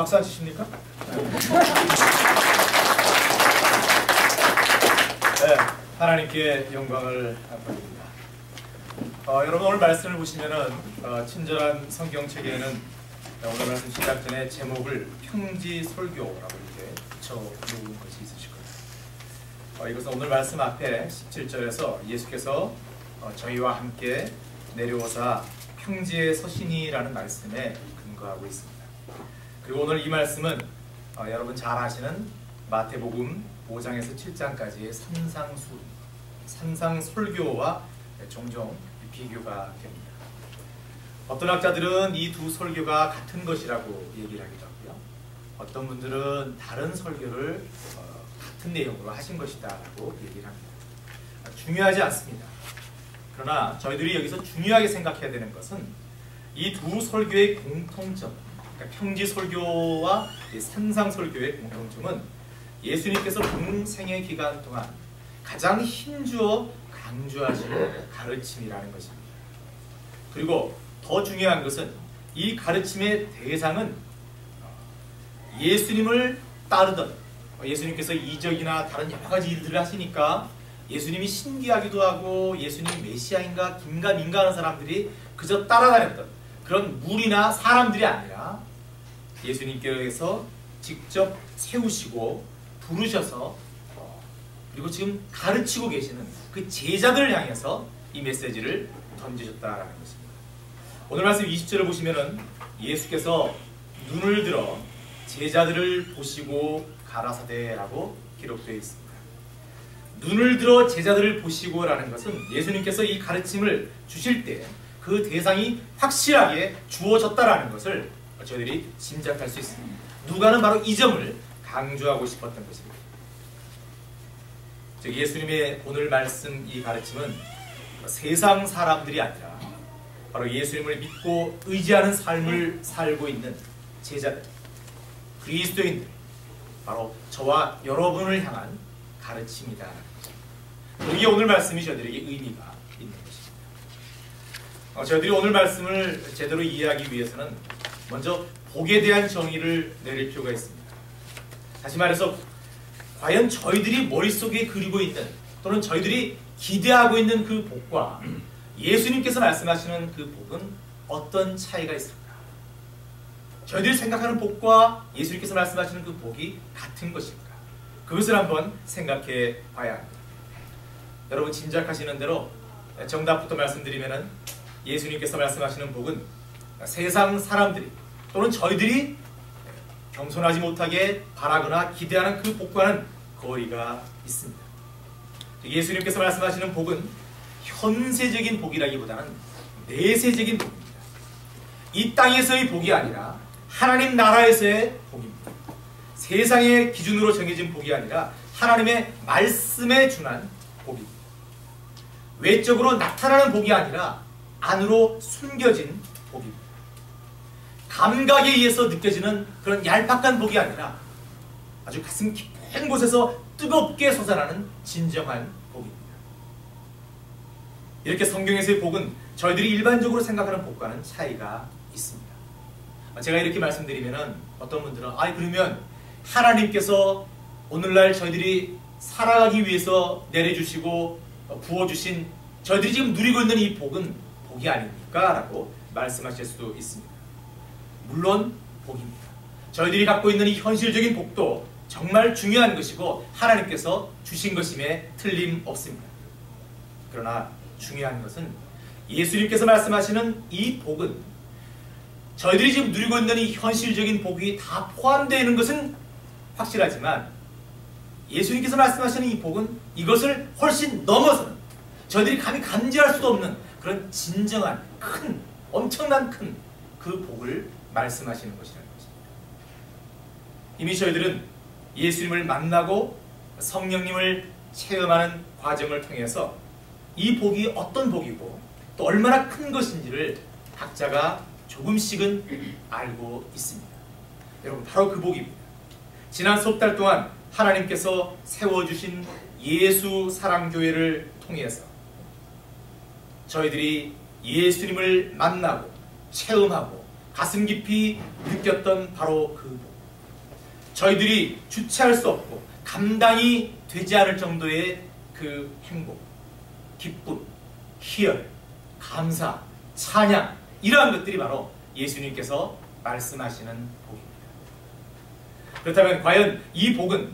박수 안 치십니까? 네, 하나님께 영광을 돌립니다. 여러분 오늘 말씀을 보시면은 친절한 성경책에는 오늘 말씀 시작 전에 제목을 평지설교라고 이렇게 붙여놓은 것이 있으실 거예요. 이것은 오늘 말씀 앞에 17절에서 예수께서 저희와 함께 내려오사 평지에 서시니라는 말씀에 근거하고 있습니다. 그리고 오늘 이 말씀은 여러분 잘 아시는 마태복음 5장에서 7장까지의 산상설교와 종종 비교가 됩니다. 어떤 학자들은 이 두 설교가 같은 것이라고 얘기를 하기도 하고요. 어떤 분들은 다른 설교를 같은 내용으로 하신 것이다 라고 얘기를 합니다. 중요하지 않습니다. 그러나 저희들이 여기서 중요하게 생각해야 되는 것은 이 두 설교의 공통점, 그러니까 평지설교와 산상설교의 공통점은 예수님께서 공생의 기간 동안 가장 힘주어 강조하신 가르침이라는 것입니다. 그리고 더 중요한 것은 이 가르침의 대상은 예수님을 따르던, 예수님께서 이적이나 다른 여러 가지 일들을 하시니까 예수님이 신기하기도 하고 예수님 메시아인가 김가 민가 하는 사람들이 그저 따라다녔던 그런 무리나 사람들이 아니라 예수님께서 직접 세우시고 부르셔서 그리고 지금 가르치고 계시는 그 제자들을 향해서 이 메시지를 던지셨다라는 것입니다. 오늘 말씀 20절을 보시면은 예수께서 눈을 들어 제자들을 보시고 가라사대라고 기록되어 있습니다. 눈을 들어 제자들을 보시고라는 것은 예수님께서 이 가르침을 주실 때 그 대상이 확실하게 주어졌다라는 것을 저희들이 짐작할 수 있습니다. 누가는 바로 이 점을 강조하고 싶었던 것입니다. 즉 예수님의 오늘 말씀 이 가르침은 세상 사람들이 아니라 바로 예수님을 믿고 의지하는 삶을 살고 있는 제자들, 그리스도인들, 바로 저와 여러분을 향한 가르침이다. 이게 오늘 말씀이 저희들에게 의미가 있는 것입니다. 저희들이 오늘 말씀을 제대로 이해하기 위해서는 먼저 복에 대한 정의를 내릴 필요가 있습니다. 다시 말해서 과연 저희들이 머릿속에 그리고 있는 또는 저희들이 기대하고 있는 그 복과 예수님께서 말씀하시는 그 복은 어떤 차이가 있을까? 저희들이 생각하는 복과 예수님께서 말씀하시는 그 복이 같은 것일까? 그것을 한번 생각해 봐야 합니다. 여러분 짐작하시는 대로 정답부터 말씀드리면은 예수님께서 말씀하시는 복은 세상 사람들이 또는 저희들이 겸손하지 못하게 바라거나 기대하는 그 복과는 거리가 있습니다. 예수님께서 말씀하시는 복은 현세적인 복이라기보다는 내세적인 복입니다. 이 땅에서의 복이 아니라 하나님 나라에서의 복입니다. 세상의 기준으로 정해진 복이 아니라 하나님의 말씀에 준한 복입니다. 외적으로 나타나는 복이 아니라 안으로 숨겨진 복입니다. 감각에 의해서 느껴지는 그런 얄팍한 복이 아니라 아주 가슴 깊은 곳에서 뜨겁게 솟아나는 진정한 복입니다. 이렇게 성경에서의 복은 저희들이 일반적으로 생각하는 복과는 차이가 있습니다. 제가 이렇게 말씀드리면 어떤 분들은 그러면 하나님께서 오늘날 저희들이 살아가기 위해서 내려주시고 부어주신 저희들이 지금 누리고 있는 이 복은 복이 아닙니까? 라고 말씀하실 수도 있습니다. 물론 복입니다. 저희들이 갖고 있는 이 현실적인 복도 정말 중요한 것이고 하나님께서 주신 것임에 틀림없습니다. 그러나 중요한 것은 예수님께서 말씀하시는 이 복은 저희들이 지금 누리고 있는 이 현실적인 복이 다 포함되어 있는 것은 확실하지만 예수님께서 말씀하시는 이 복은 이것을 훨씬 넘어서는 저희들이 감히 감지할 수도 없는 그런 진정한 큰 엄청난 큰 그 복을 말씀하시는 것이라는 것입니다. 이미 저희들은 예수님을 만나고 성령님을 체험하는 과정을 통해서 이 복이 어떤 복이고 또 얼마나 큰 것인지를 각자가 조금씩은 알고 있습니다. 여러분 바로 그 복입니다. 지난 수업 달 동안 하나님께서 세워주신 예수 사랑교회를 통해서 저희들이 예수님을 만나고 체험하고 가슴 깊이 느꼈던 바로 그 복, 저희들이 주체할 수 없고 감당이 되지 않을 정도의 그 행복, 기쁨, 희열, 감사, 찬양, 이러한 것들이 바로 예수님께서 말씀하시는 복입니다. 그렇다면 과연 이 복은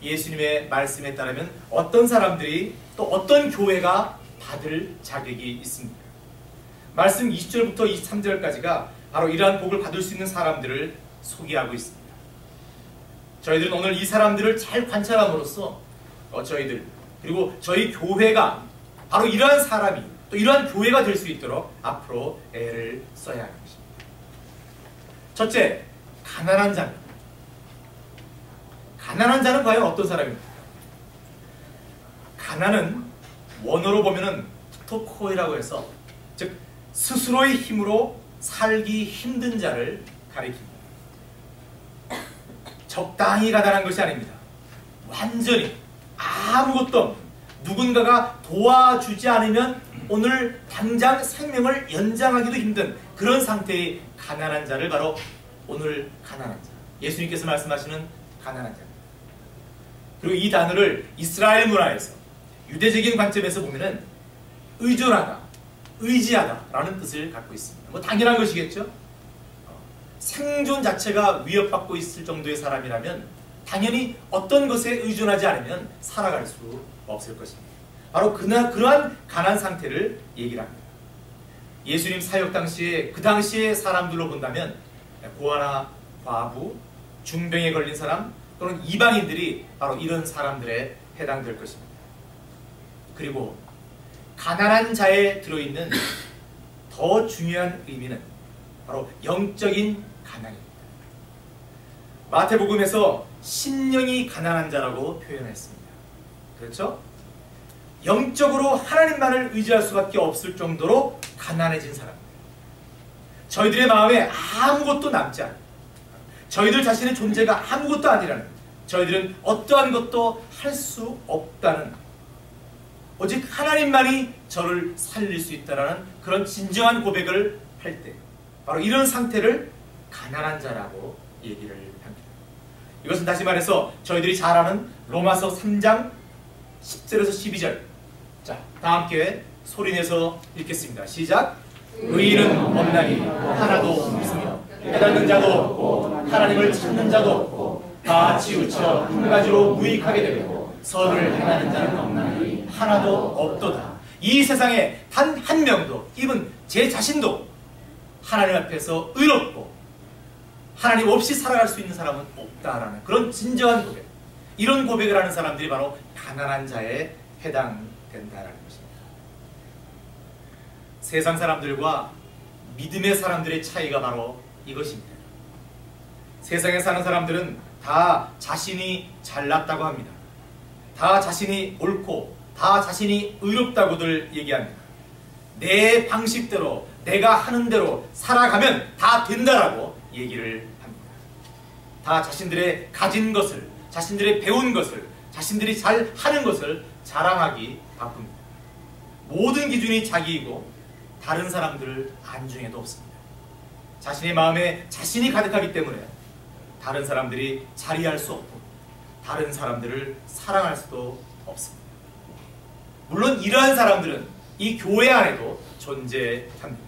예수님의 말씀에 따르면 어떤 사람들이 또 어떤 교회가 받을 자격이 있습니다. 말씀 20절부터 23절까지가 바로 이러한 복을 받을 수 있는 사람들을 소개하고 있습니다. 저희들은 오늘 이 사람들을 잘 관찰함으로써 저희들 그리고 저희 교회가 바로 이러한 사람이 또 이러한 교회가 될 수 있도록 앞으로 애를 써야 하는 것입니다. 첫째, 가난한 자입니다. 가난한 자는 과연 어떤 사람입니까? 가난은 원어로 보면은 토코이라고 해서 즉 스스로의 힘으로 살기 힘든 자를 가리킵니다. 적당히 가난한 것이 아닙니다. 완전히 아무것도 없는 누군가가 도와주지 않으면 오늘 당장 생명을 연장하기도 힘든 그런 상태의 가난한 자를 바로 오늘 가난한 자, 예수님께서 말씀하시는 가난한 자입니다. 그리고 이 단어를 이스라엘 문화에서 유대적인 관점에서 보면은 의존하다, 의지하다라는 뜻을 갖고 있습니다. 뭐 당연한 것이겠죠. 생존 자체가 위협받고 있을 정도의 사람이라면 당연히 어떤 것에 의존하지 않으면 살아갈 수 없을 것입니다. 바로 그러한 가난 상태를 얘기를 합니다. 예수님 사역 당시에 그 당시의 사람들로 본다면 고아나 과부, 중병에 걸린 사람 또는 이방인들이 바로 이런 사람들에 해당될 것입니다. 그리고 가난한 자에 들어있는 더 중요한 의미는 바로 영적인 가난입니다. 마태복음에서 심령이 가난한 자라고 표현했습니다. 그렇죠? 영적으로 하나님만을 의지할 수밖에 없을 정도로 가난해진 사람. 저희들의 마음에 아무것도 남지 않아요. 저희들 자신의 존재가 아무것도 아니라는, 저희들은 어떠한 것도 할 수 없다는, 오직 하나님만이 저를 살릴 수 있다라는 그런 진정한 고백을 할 때 바로 이런 상태를 가난한 자라고 얘기를 합니다. 이것은 다시 말해서 저희들이 잘 아는 로마서 3장 10절에서 12절. 자, 다 함께 소리내서 읽겠습니다. 시작. 의인은 없나니 하나도 없으며 깨닫는 자도 없고 하나님을 찾는 자도 없고 다 치우쳐 한 가지로 무익하게 되고 선을 행하는 자는 없나니 하나도 없도다. 이 세상에 단 한 명도, 이분 제 자신도 하나님 앞에서 의롭고 하나님 없이 살아갈 수 있는 사람은 없다라는 그런 진정한 고백. 이런 고백을 하는 사람들이 바로 가난한 자에 해당된다라는 것입니다. 세상 사람들과 믿음의 사람들의 차이가 바로 이것입니다. 세상에 사는 사람들은 다 자신이 잘났다고 합니다. 다 자신이 옳고 다 자신이 의롭다고들 얘기합니다. 내 방식대로 내가 하는 대로 살아가면 다 된다라고 얘기를 합니다. 다 자신들의 가진 것을, 자신들의 배운 것을, 자신들이 잘 하는 것을 자랑하기 바쁩니다. 모든 기준이 자기이고 다른 사람들 안중에도 없습니다. 자신의 마음에 자신이 가득하기 때문에 다른 사람들이 자리할 수 없고 다른 사람들을 사랑할 수도 없습니다. 물론 이러한 사람들은 이 교회 안에도 존재합니다.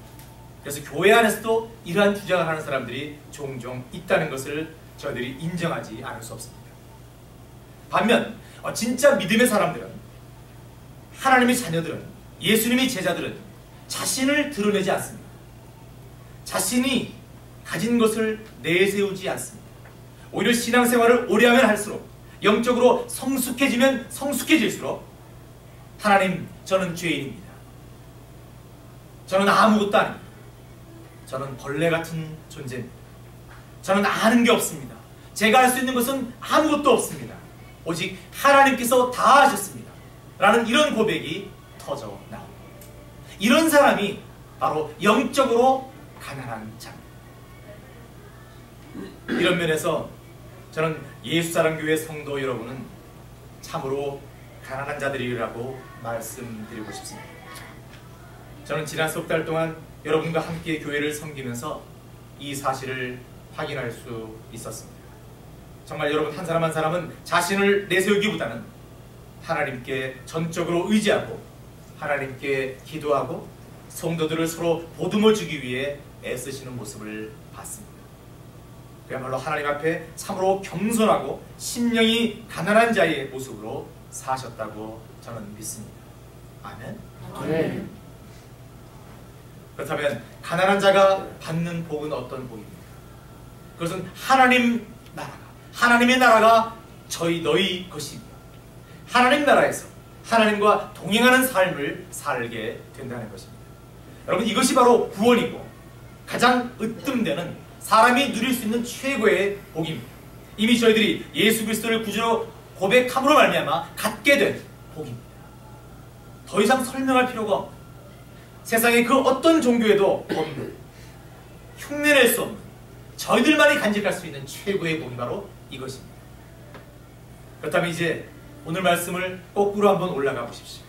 그래서 교회 안에서도 이러한 주장을 하는 사람들이 종종 있다는 것을 저희들이 인정하지 않을 수 없습니다. 반면 진짜 믿음의 사람들은, 하나님의 자녀들은, 예수님의 제자들은 자신을 드러내지 않습니다. 자신이 가진 것을 내세우지 않습니다. 오히려 신앙생활을 오래하면 할수록, 영적으로 성숙해지면 성숙해질수록 하나님, 저는 죄인입니다. 저는 아무것도 아닙니다. 저는 벌레 같은 존재입니다. 저는 아는 게 없습니다. 제가 할 수 있는 것은 아무것도 없습니다. 오직 하나님께서 다 하셨습니다. 라는 이런 고백이 터져 나옵니다. 이런 사람이 바로 영적으로 가난한 자입니다. 이런 면에서 저는 예수사랑교회 성도 여러분은 참으로 가난한 자들이라고 말씀드리고 싶습니다. 저는 지난 석 달 동안 여러분과 함께 교회를 섬기면서 이 사실을 확인할 수 있었습니다. 정말 여러분 한 사람 한 사람은 자신을 내세우기보다는 하나님께 전적으로 의지하고 하나님께 기도하고 성도들을 서로 보듬어 주기 위해 애쓰시는 모습을 봤습니다. 그야말로 하나님 앞에 참으로 겸손하고 심령이 가난한 자의 모습으로 사셨다고 저는 믿습니다. 아멘. 아멘. 그렇다면 가난한 자가 받는 복은 어떤 복입니까? 그것은 하나님의 나라가 너희 것입니다. 하나님 나라에서 하나님과 동행하는 삶을 살게 된다는 것입니다. 여러분, 이것이 바로 구원이고 가장 으뜸되는, 사람이 누릴 수 있는 최고의 복입니다. 이미 저희들이 예수 그리스도를 구주로 고백함으로 말미암아 갖게 된 복입니다. 더 이상 설명할 필요가 없는, 세상의 그 어떤 종교에도 없는, 흉내낼 수 없는, 저희들만이 간직할 수 있는 최고의 복이 바로 이것입니다. 그렇다면 이제 오늘 말씀을 거꾸로 한번 올라가 보십시오.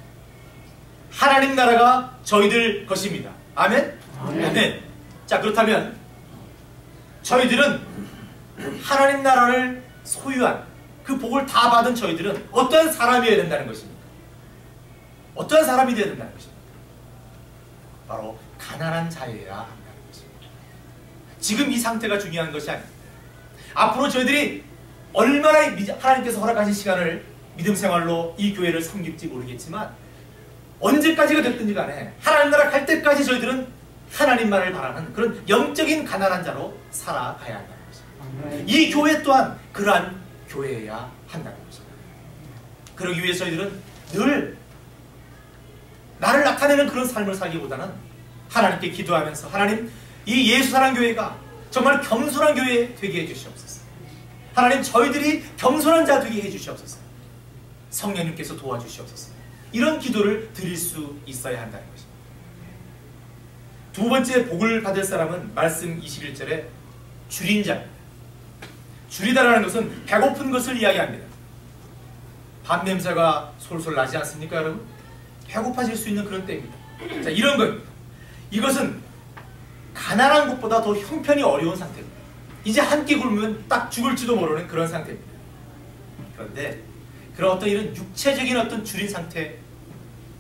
하나님 나라가 저희들 것입니다. 아멘? 아멘. 자, 그렇다면 저희들은 하나님 나라를 소유한, 그 복을 다 받은 저희들은 어떠한 사람이어야 된다는 것입니까? 어떠한 사람이 되어야 된다는 것입니까? 바로 가난한 자여야 한다는 것입니다. 지금 이 상태가 중요한 것이 아닙니다. 앞으로 저희들이 얼마나 하나님께서 허락하신 시간을 믿음 생활로 이 교회를 섬길지 모르겠지만 언제까지가 됐든지 간에 하나님 나라 갈 때까지 저희들은 하나님만을 바라는 그런 영적인 가난한 자로 살아가야 한다는 것입니다. 이 교회 또한 그러한 교회여야 한다는 것입니다. 그러기 위해서 저희들은 늘 나를 나타내는 그런 삶을 살기보다는 하나님께 기도하면서 하나님, 이 예수사랑교회가 정말 겸손한 교회 되게 해주시옵소서. 하나님, 저희들이 겸손한 자 되게 해주시옵소서. 성령님께서 도와주시옵소서. 이런 기도를 드릴 수 있어야 한다는 것입니다. 두 번째 복을 받을 사람은 말씀 21절에 줄인 자입니다. 줄이다라는 것은 배고픈 것을 이야기합니다. 밥 냄새가 솔솔 나지 않습니까, 여러분? 배고파질 수 있는 그런 때입니다. 자, 이런 겁니다. 이것은 가난한 것보다 더 형편이 어려운 상태입니다. 이제 한 끼 굶으면 딱 죽을지도 모르는 그런 상태입니다. 그런데 그런 어떤 이런 육체적인 어떤 줄인 상태,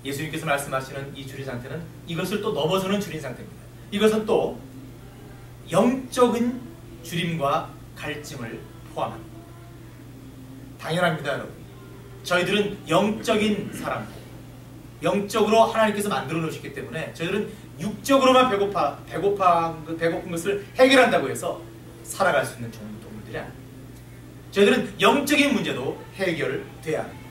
예수님께서 말씀하시는 이 줄인 상태는 이것을 또 넘어서는 줄인 상태입니다. 이것은 또 영적인 줄임과 갈증을 포함합니다. 당연합니다, 여러분. 저희들은 영적인 사람, 영적으로 하나님께서 만들어 놓으셨기 때문에 저희들은 육적으로만 배고픈 것을 해결한다고 해서 살아갈 수 있는 동물들이 아닙니다. 저희들은 영적인 문제도 해결돼야 합니다.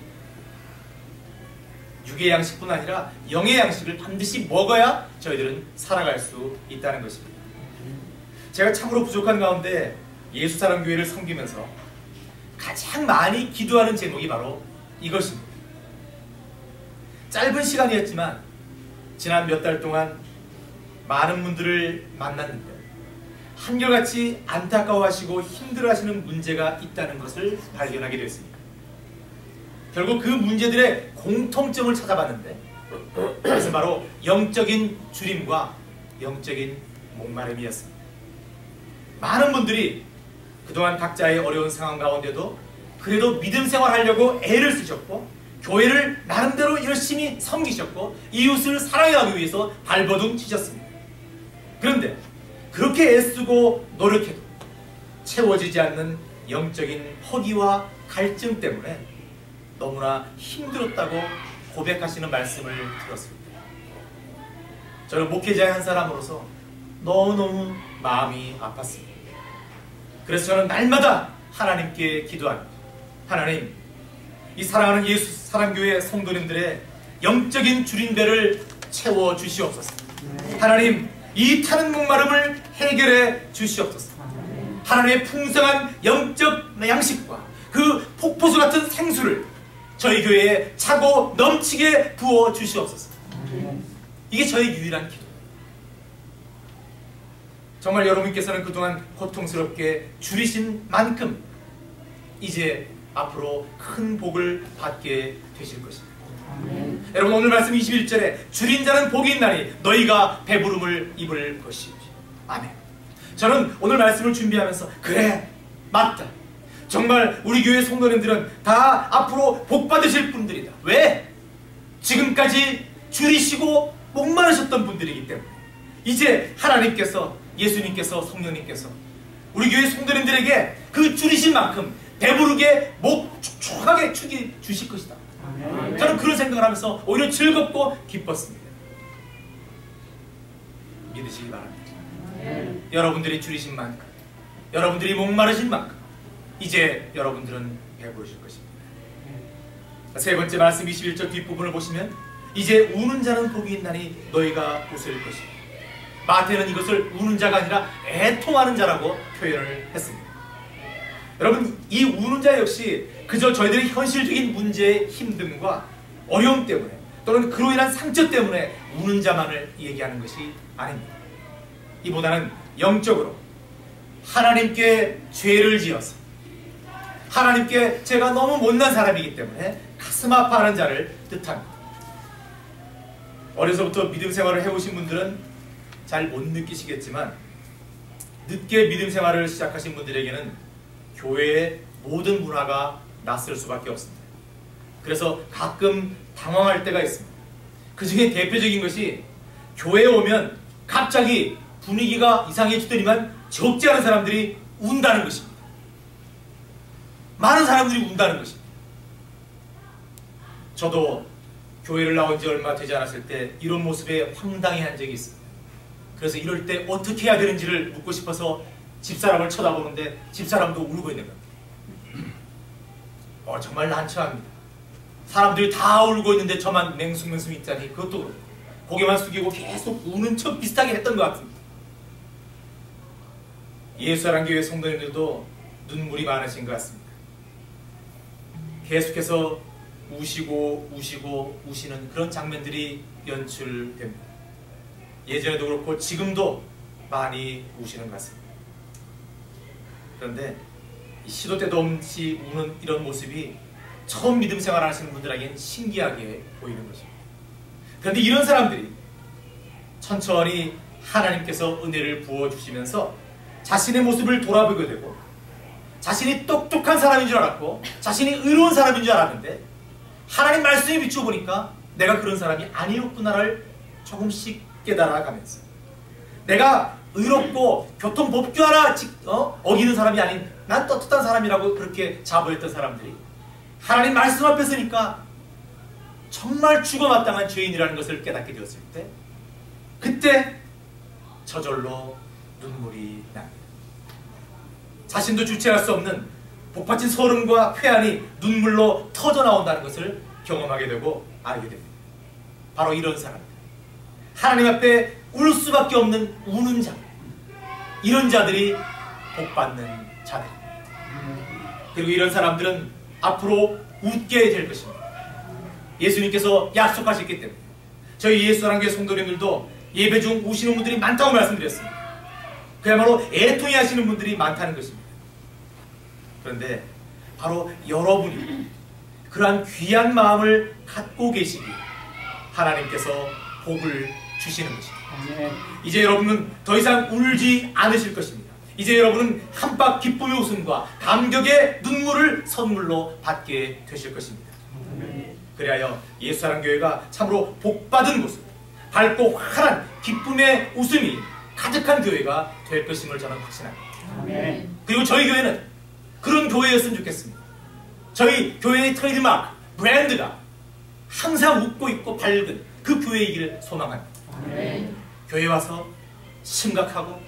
육의 양식뿐 아니라 영의 양식을 반드시 먹어야 저희들은 살아갈 수 있다는 것입니다. 제가 참으로 부족한 가운데 예수사랑교회를 섬기면서 가장 많이 기도하는 제목이 바로 이것입니다. 짧은 시간이었지만 지난 몇 달 동안 많은 분들을 만났는데 한결같이 안타까워하시고 힘들어하시는 문제가 있다는 것을 발견하게 됐습니다. 결국 그 문제들의 공통점을 찾아봤는데 그것은 바로 영적인 줄임과 영적인 목마름이었습니다. 많은 분들이 그동안 각자의 어려운 상황 가운데도 그래도 믿음 생활하려고 애를 쓰셨고 교회를 나름대로 열심히 섬기셨고 이웃을 사랑하기 위해서 발버둥 치셨습니다. 그런데 그렇게 애쓰고 노력해도 채워지지 않는 영적인 허기와 갈증 때문에 너무나 힘들었다고 고백하시는 말씀을 들었습니다. 저는 목회자의 한 사람으로서 너무너무 마음이 아팠습니다. 그래서 저는 날마다 하나님께 기도합니다. 하나님, 이 사랑하는 예수 사랑교회 성도님들의 영적인 줄임배를 채워주시옵소서. 하나님, 이 타는 목마름을 해결해 주시옵소서. 하나님의 풍성한 영적 양식과 그 폭포수 같은 생수를 저희 교회에 차고 넘치게 부어 주시옵소서. 이게 저의 유일한 기도. 정말 여러분께서는 그동안 고통스럽게 줄이신 만큼 이제 앞으로 큰 복을 받게 되실 것입니다. 여러분, 오늘 말씀 21절에 줄인 자는 복이 있나니 너희가 배부름을 입을 것이지. 아멘. 저는 오늘 말씀을 준비하면서 그래, 맞다. 정말 우리 교회 성도님들은 다 앞으로 복 받으실 분들이다. 왜? 지금까지 줄이시고 목마르셨던 분들이기 때문에 이제 하나님께서, 예수님께서, 성령님께서 우리 교회 성도님들에게 그 줄이신 만큼 배부르게 목 촉촉하게 주실 것이다. 저는 그런 생각을 하면서 오히려 즐겁고 기뻤습니다. 믿으시기 바랍니다. 여러분들이 줄이신 만큼, 여러분들이 목마르신 만큼 이제 여러분들은 배부르실 것입니다. 세 번째 말씀 21절 뒷부분을 보시면 이제 우는 자는 복이 있나니 너희가 웃을 것이다. 마태는 이것을 우는 자가 아니라 애통하는 자라고 표현을 했습니다. 여러분, 이 우는 자 역시 그저 저희들의 현실적인 문제의 힘듦과 어려움 때문에 또는 그로 인한 상처 때문에 우는 자만을 얘기하는 것이 아닙니다. 이보다는 영적으로 하나님께 죄를 지어서 하나님께 제가 너무 못난 사람이기 때문에 가슴 아파하는 자를 뜻합니다. 어려서부터 믿음 생활을 해오신 분들은 잘 못 느끼시겠지만 늦게 믿음 생활을 시작하신 분들에게는 교회의 모든 문화가 낯설 수밖에 없습니다. 그래서 가끔 당황할 때가 있습니다. 그 중에 대표적인 것이 교회에 오면 갑자기 분위기가 이상해지더니만 적지 않은 사람들이 운다는 것입니다. 많은 사람들이 운다는 것입니다. 저도 교회를 나온 지 얼마 되지 않았을 때 이런 모습에 황당해한 적이 있습니다. 그래서 이럴 때 어떻게 해야 되는지를 묻고 싶어서 집사람을 쳐다보는데 집사람도 울고 있는 겁니다. 정말 난처합니다. 사람들이 다 울고 있는데 저만 맹숭맹숭 있자니 그것도 그렇고 고개만 숙이고 계속 우는 척 비슷하게 했던 것 같습니다. 예수사랑교회 성도님들도 눈물이 많으신 것 같습니다. 계속해서 우시고 우시는 그런 장면들이 연출됩니다. 예전에도 그렇고 지금도 많이 우시는 것 같습니다. 그런데 시도 때도 없이 우는 이런 모습이 처음 믿음 생활을 하시는 분들에겐 신기하게 보이는 것입니다. 그런데 이런 사람들이 천천히 하나님께서 은혜를 부어주시면서 자신의 모습을 돌아보게 되고 자신이 똑똑한 사람인 줄 알았고 자신이 의로운 사람인 줄 알았는데 하나님 말씀에 비추어보니까 내가 그런 사람이 아니었구나를 조금씩 깨달아가면서 내가 의롭고 교통법규 하나 어기는 사람이 아닌 난 떳떳한 사람이라고 그렇게 자부했던 사람들이 하나님 말씀 앞에 서니까 정말 죽어마땅한 죄인이라는 것을 깨닫게 되었을 때 그때 저절로 눈물이 납니다. 자신도 주체할 수 없는 복받친 서름과 회한이 눈물로 터져나온다는 것을 경험하게 되고 알게 됩니다. 바로 이런 사람들, 하나님 앞에 울 수밖에 없는 우는 자, 이런 자들이 복받는 자들입니다. 그리고 이런 사람들은 앞으로 웃게 될 것입니다. 예수님께서 약속하셨기 때문에 저희 예수사랑교회 성도님들도 예배 중 우시는 분들이 많다고 말씀드렸습니다. 그야말로 애통해 하시는 분들이 많다는 것입니다. 그런데 바로 여러분이 그러한 귀한 마음을 갖고 계시기에 하나님께서 복을 주시는 것입니다. 이제 여러분은 더 이상 울지 않으실 것입니다. 이제 여러분은 한박 기쁨의 웃음과 감격의 눈물을 선물로 받게 되실 것입니다. 그리하여 예수사랑교회가 참으로 복받은 모습, 밝고 환한 기쁨의 웃음이 가득한 교회가 될 것임을 저는 확신합니다. 그리고 저희 교회는 그런 교회였으면 좋겠습니다. 저희 교회의 트레이드마크, 브랜드가 항상 웃고 있고 밝은 그 교회이기를 소망합니다. 교회 와서 심각하고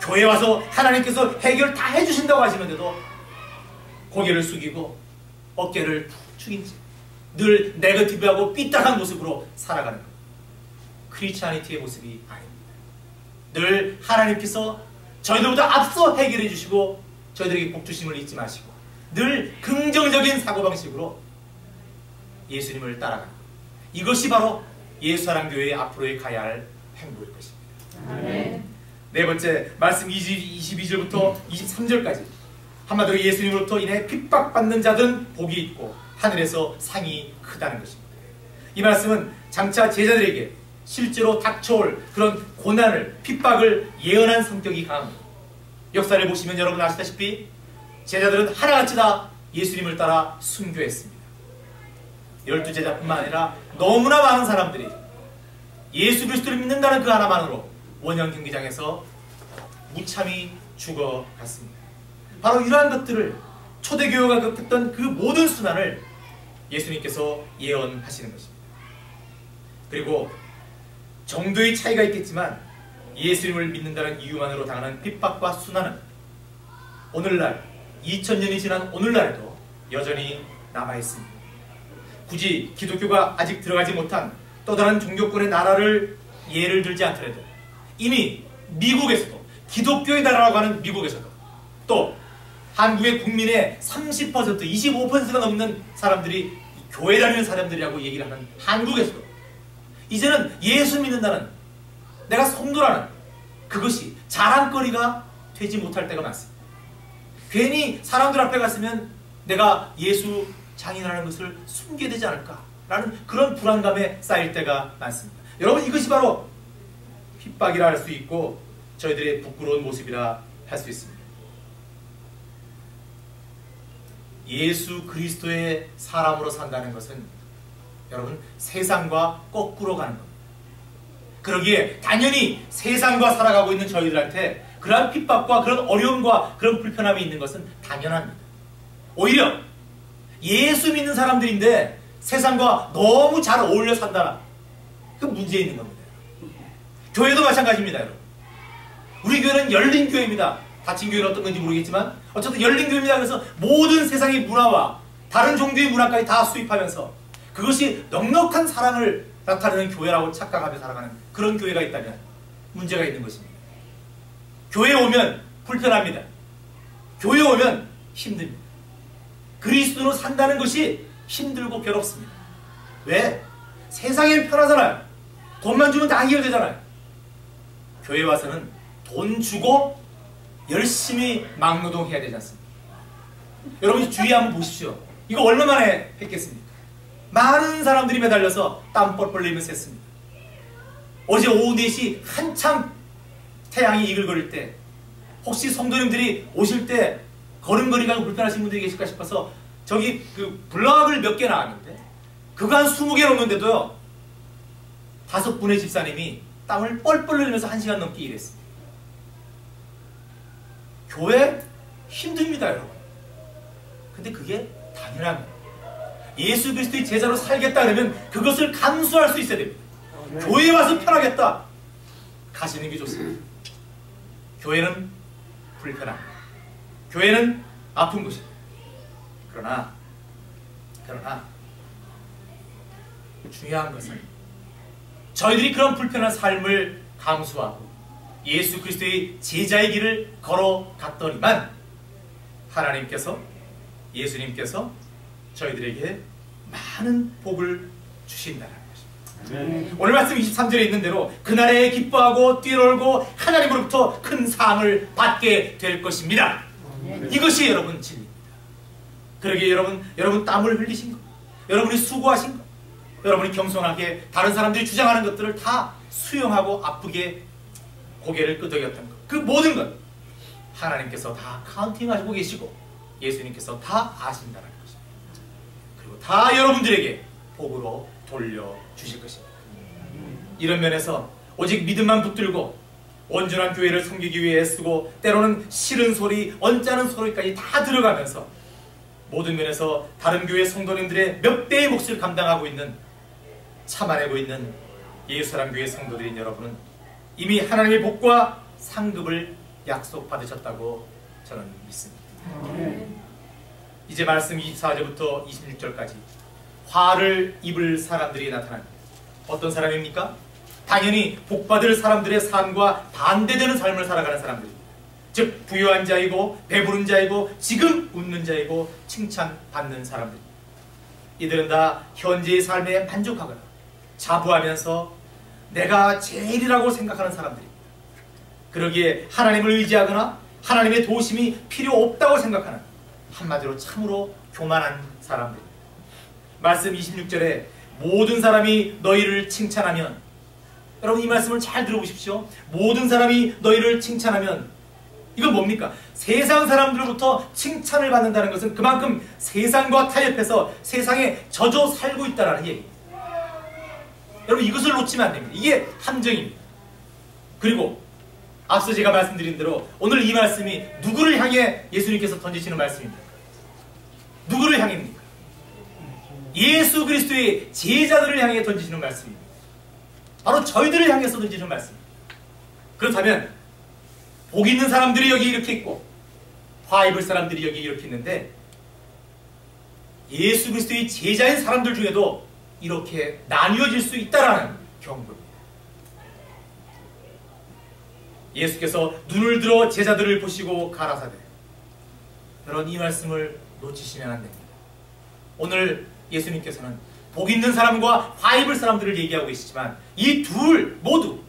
교회 와서 하나님께서 해결 다 해주신다고 하시는데도 고개를 숙이고 어깨를 푹 축인 채 늘 네거티브하고 삐딱한 모습으로 살아가는 것, 크리스찬이티의 모습이 아닙니다. 늘 하나님께서 저희들보다 앞서 해결해 주시고 저희들에게 복 주심을 잊지 마시고 늘 긍정적인 사고방식으로 예수님을 따라가는 것, 이것이 바로 예수사랑교회의 앞으로의 가야 할 행보일 것입니다. 네 번째, 말씀 22절부터 23절까지 한마디로 예수님으로부터 인해 핍박받는 자들은 복이 있고 하늘에서 상이 크다는 것입니다. 이 말씀은 장차 제자들에게 실제로 닥쳐올 그런 고난을, 핍박을 예언한 성격이 강합니다. 역사를 보시면 여러분 아시다시피 제자들은 하나같이 다 예수님을 따라 순교했습니다. 12제자뿐만 아니라 너무나 많은 사람들이 예수 그리스도를 믿는다는 그 하나만으로 원형 경기장에서 무참히 죽어갔습니다. 바로 이러한 것들을 초대교회가 겪었던 그 모든 순환을 예수님께서 예언하시는 것입니다. 그리고 정도의 차이가 있겠지만 예수님을 믿는다는 이유만으로 당하는 핍박과 순환은 오늘날 2000년이 지난 오늘날에도 여전히 남아있습니다. 굳이 기독교가 아직 들어가지 못한 또 다른 종교권의 나라를 예를 들지 않더라도 이미 미국에서도, 기독교의 나라라고 하는 미국에서도, 또 한국의 국민의 30%, 25%가 넘는 사람들이 교회 다니는 사람들이라고 얘기를 하는 한국에서도 이제는 예수 믿는다는, 내가 성도라는 그것이 자랑거리가 되지 못할 때가 많습니다. 괜히 사람들 앞에 갔으면 내가 예수 장인이라는 것을 숨게 되지 않을까라는 그런 불안감에 쌓일 때가 많습니다. 여러분, 이것이 바로 핍박이라 할 수 있고 저희들의 부끄러운 모습이라 할 수 있습니다. 예수 그리스도의 사람으로 산다는 것은 여러분 세상과 거꾸로 가는 겁니다. 그러기에 당연히 세상과 살아가고 있는 저희들한테 그러한 핍박과 그런 어려움과 그런 불편함이 있는 것은 당연합니다. 오히려 예수 믿는 사람들인데 세상과 너무 잘 어울려 산다. 그 문제 있는 겁니다. 교회도 마찬가지입니다, 여러분. 우리 교회는 열린 교회입니다. 닫힌 교회는 어떤 건지 모르겠지만 어쨌든 열린 교회입니다. 그래서 모든 세상의 문화와 다른 종교의 문화까지 다 수입하면서 그것이 넉넉한 사랑을 나타내는 교회라고 착각하며 살아가는 그런 교회가 있다면 문제가 있는 것입니다. 교회에 오면 불편합니다. 교회에 오면 힘듭니다. 그리스도로 산다는 것이 힘들고 괴롭습니다. 왜? 세상엔 편하잖아요. 돈만 주면 다 해결되잖아요. 교회 와서는 돈 주고 열심히 막노동해야 되지 않습니까? 여러분 주위 한번 보십시오. 이거 얼마 만에 했겠습니까? 많은 사람들이 매달려서 땀 뻘뻘 흘리면서 했습니다. 어제 오후 4시 한창 태양이 이글거릴 때 혹시 성도님들이 오실 때 걸음걸이가 불편하신 분들이 계실까 싶어서 저기 그 블럭을 몇 개 나왔는데 그거 한 20개 넘는데도요 5분의 집사님이 땀을 뻘뻘 흘리면서 1시간 넘게 일했습니다. 교회 힘듭니다, 여러분. 근데 그게 당연합니다. 예수 그리스도의 제자로 살겠다 그러면 그것을 감수할 수 있어야 됩니다. 교회에 와서 편하겠다. 가시는 게 좋습니다. 교회는 불편합니다. 교회는 아픈 곳입니다. 그러나 중요한 것은 저희들이 그런 불편한 삶을 감수하고 예수 그리스도의 제자의 길을 걸어갔더니만 하나님께서 예수님께서 저희들에게 많은 복을 주신다는 것입니다. 오늘 말씀 23절에 있는 대로 그날에 기뻐하고 뛰놀고 하나님으로부터 큰 상을 받게 될 것입니다. 이것이 여러분 진리입니다. 그러기에 여러분 땀을 흘리신 것, 여러분이 수고하신 것, 여러분이 겸손하게 다른 사람들이 주장하는 것들을 다 수용하고 아프게 고개를 끄덕였던 것, 그 모든 것 하나님께서 다 카운팅하시고 계시고 예수님께서 다 아신다는 것입니다. 그리고 다 여러분들에게 복으로 돌려주실 것입니다. 이런 면에서 오직 믿음만 붙들고 온전한 교회를 섬기기 위해 애쓰고 때로는 싫은 소리, 언짢은 소리까지 다 들어가면서 모든 면에서 다른 교회 성도님들의 몇 배의 몫을 감당하고 있는 참아내고 있는 예수사랑 교회 성도들인 여러분은 이미 하나님의 복과 상급을 약속받으셨다고 저는 믿습니다. 이제 말씀 24절부터 26절까지 화를 입을 사람들이 나타납니다. 어떤 사람입니까? 당연히 복받을 사람들의 삶과 반대되는 삶을 살아가는 사람들입니다. 즉 부유한 자이고 배부른 자이고 지금 웃는 자이고 칭찬받는 사람들입니다. 이들은 다 현재의 삶에 만족하거나 자부하면서 내가 제일이라고 생각하는 사람들입니다. 그러기에 하나님을 의지하거나 하나님의 도우심이 필요 없다고 생각하는 한마디로 참으로 교만한 사람들입니다. 말씀 26절에 모든 사람이 너희를 칭찬하면, 여러분 이 말씀을 잘 들어보십시오. 모든 사람이 너희를 칭찬하면 이건 뭡니까? 세상 사람들로부터 칭찬을 받는다는 것은 그만큼 세상과 타협해서 세상에 젖어 살고 있다는 얘기입니다. 여러분 이것을 놓치면 안 됩니다. 이게 함정입니다. 그리고 앞서 제가 말씀드린 대로 오늘 이 말씀이 누구를 향해 예수님께서 던지시는 말씀입니까? 누구를 향해입니까? 예수 그리스도의 제자들을 향해 던지시는 말씀입니다. 바로 저희들을 향해서 던지시는 말씀입니다. 그렇다면 복 있는 사람들이 여기 이렇게 있고 화 입을 사람들이 여기 이렇게 있는데 예수 그리스도의 제자인 사람들 중에도 이렇게 나뉘어질 수 있다라는 경고입니다. 예수께서 눈을 들어 제자들을 보시고 가라사대, 여러분 이 말씀을 놓치시면 안 됩니다. 오늘 예수님께서는 복 있는 사람과 화 입을 사람들을 얘기하고 계시지만 이 둘 모두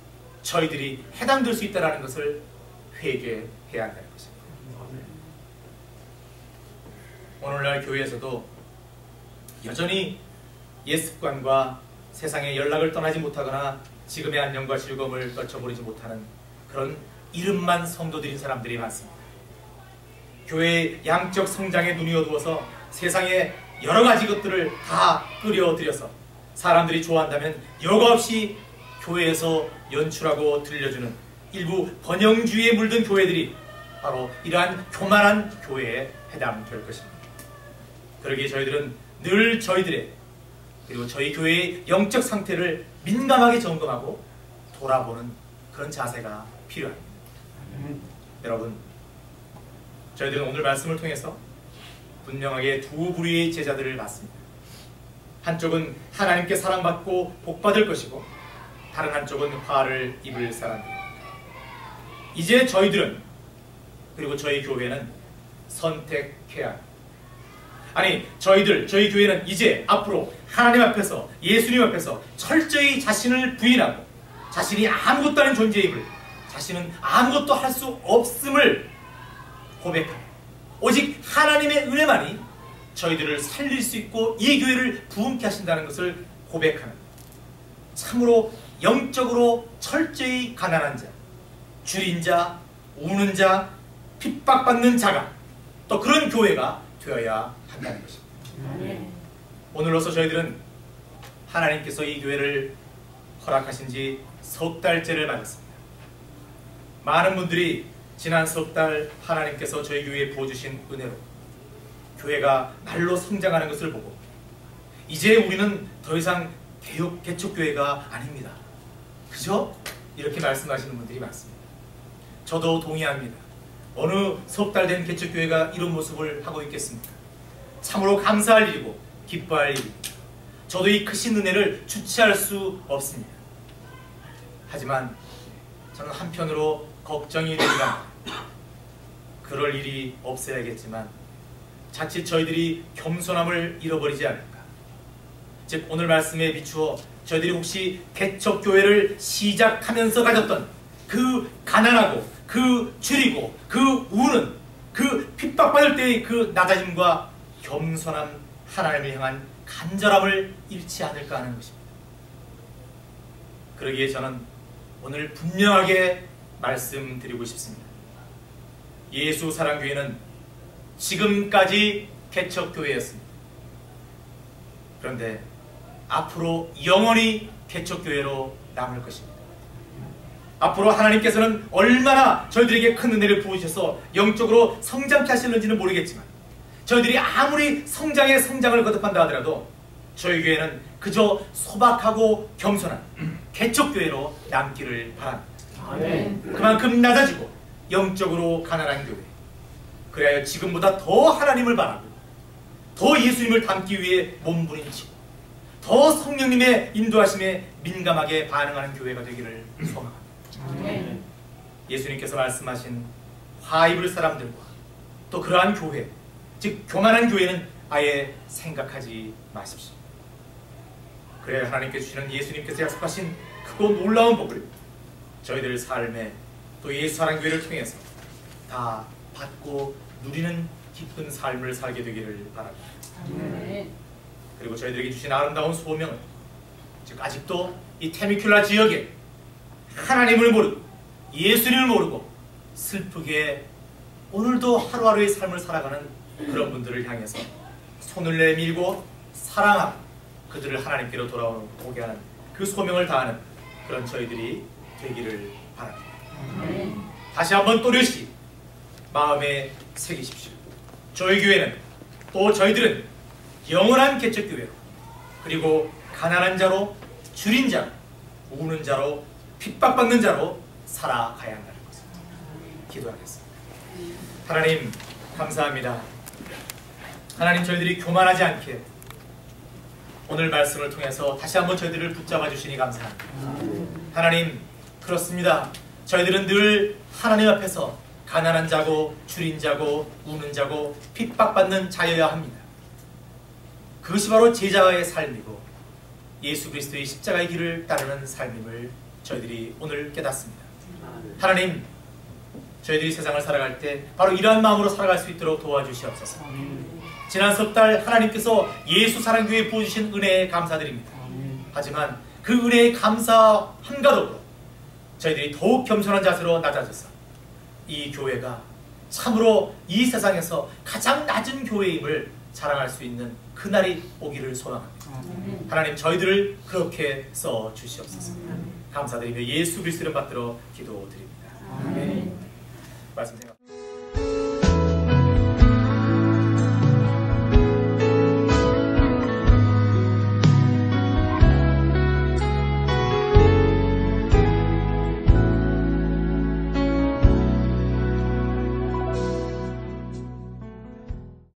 저희들이 해당될 수 있다는 것을 회개해야 한다는 것입니다. 오늘날 교회에서도 여전히 옛 습관과 세상의 연락을 떠나지 못하거나 지금의 안녕과 즐거움을 떨쳐버리지 못하는 그런 이름만 성도들인 사람들이 많습니다. 교회의 양적 성장에 눈이 어두워서 세상의 여러 가지 것들을 다 끌어들여서 사람들이 좋아한다면 여과 없이 교회에서 연출하고 들려주는 일부 번영주의에 물든 교회들이 바로 이러한 교만한 교회에 해당될 것입니다. 그러기에 저희들은 늘 저희들의 그리고 저희 교회의 영적 상태를 민감하게 점검하고 돌아보는 그런 자세가 필요합니다. 여러분, 저희들은 오늘 말씀을 통해서 분명하게 두 부류의 제자들을 봤습니다. 한쪽은 하나님께 사랑받고 복받을 것이고 다른 한쪽은 화를 입을 사람입니다. 이제 저희들은 그리고 저희 교회는 선택해야 합니다. 아니, 저희 교회는 이제 앞으로 하나님 앞에서 예수님 앞에서 철저히 자신을 부인하고 자신이 아무것도 아닌 존재임을, 자신은 아무것도 할 수 없음을 고백하며 오직 하나님의 은혜만이 저희들을 살릴 수 있고 이 교회를 부흥케 하신다는 것을 고백하는, 참으로 영적으로 철저히 가난한 자, 줄인 자, 우는 자, 핍박받는 자가 또 그런 교회가 되어야 한다는 것입니다. 오늘로서 저희들은 하나님께서 이 교회를 허락하신 지 석 달째를 맞았습니다. 많은 분들이 지난 석 달 하나님께서 저희 교회에 부어주신 은혜로 교회가 날로 성장하는 것을 보고 이제 우리는 더 이상 개척교회가 아닙니다. 그죠? 이렇게 말씀하시는 분들이 많습니다. 저도 동의합니다. 어느 석 달 된 개척교회가 이런 모습을 하고 있겠습니까? 참으로 감사할 일이고 기뻐할 일입니다. 저도 이 크신 은혜를 주체할 수 없습니다. 하지만 저는 한편으로 걱정이 됩니다. 그럴 일이 없어야겠지만 자칫 저희들이 겸손함을 잃어버리지 않을까. 즉 오늘 말씀에 비추어 저희들이 혹시 개척교회를 시작하면서 가졌던 그 가난하고 그 줄이고 그 우는 그 핍박받을 때의 그 낮아짐과 겸손한 하나님을 향한 간절함을 잃지 않을까 하는 것입니다. 그러기에 저는 오늘 분명하게 말씀드리고 싶습니다. 예수 사랑교회는 지금까지 개척교회였습니다. 그런데 앞으로 영원히 개척교회로 남을 것입니다. 앞으로 하나님께서는 얼마나 저희들에게 큰 은혜를 부으셔서 영적으로 성장케 하실는지는 모르겠지만 저희들이 아무리 성장을 거듭한다 하더라도 저희 교회는 그저 소박하고 겸손한 개척교회로 남기를 바랍니다. 아멘. 그만큼 낮아지고 영적으로 가난한 교회, 그래야 지금보다 더 하나님을 바라고 더 예수님을 닮기 위해 몸부림치고 더 성령님의 인도하심에 민감하게 반응하는 교회가 되기를 소망합니다. 아멘. 예수님께서 말씀하신 화 입을 사람들과 또 그러한 교회, 즉 교만한 교회는 아예 생각하지 마십시오. 그래야 하나님께 주시는 예수님께서 약속하신 크고 놀라운 복을 저희들 삶에 또 예수 사랑교회를 통해서 다 받고 누리는 기쁜 삶을 살게 되기를 바랍니다. 아멘. 그리고 저희들에게 주신 아름다운 소명은 즉 아직도 이 테미큘라 지역에 하나님을 모르고 예수님을 모르고 슬프게 오늘도 하루하루의 삶을 살아가는 그런 분들을 향해서 손을 내밀고 사랑하고 그들을 하나님께로 돌아오게 하는 그 소명을 다하는 그런 저희들이 되기를 바랍니다. 다시 한번 또렷이 마음에 새기십시오. 저희 교회는 또 저희들은 영원한 개척교회로 그리고 가난한 자로 줄인 자로 우는 자로 핍박받는 자로 살아가야 한다는 것을 기도하겠습니다. 하나님 감사합니다. 하나님 저희들이 교만하지 않게 오늘 말씀을 통해서 다시 한번 저희들을 붙잡아 주시니 감사합니다. 하나님 그렇습니다. 저희들은 늘 하나님 앞에서 가난한 자고 줄인 자고 우는 자고 핍박받는 자여야 합니다. 그것이 바로 제자의 삶이고 예수 그리스도의 십자가의 길을 따르는 삶임을 저희들이 오늘 깨닫습니다. 하나님 저희들이 세상을 살아갈 때 바로 이러한 마음으로 살아갈 수 있도록 도와주시옵소서. 지난 석 달 하나님께서 예수 사랑교회에 부어주신 은혜에 감사드립니다. 하지만 그 은혜에 감사함과 더불어 저희들이 더욱 겸손한 자세로 낮아져서 이 교회가 참으로 이 세상에서 가장 낮은 교회임을 자랑할 수 있는 그날이 오기를 소망합니다. 하나님 저희들을 그렇게 써 주시옵소서. 감사드리며 예수 그리스도를 받들어 기도드립니다. 말씀 생각.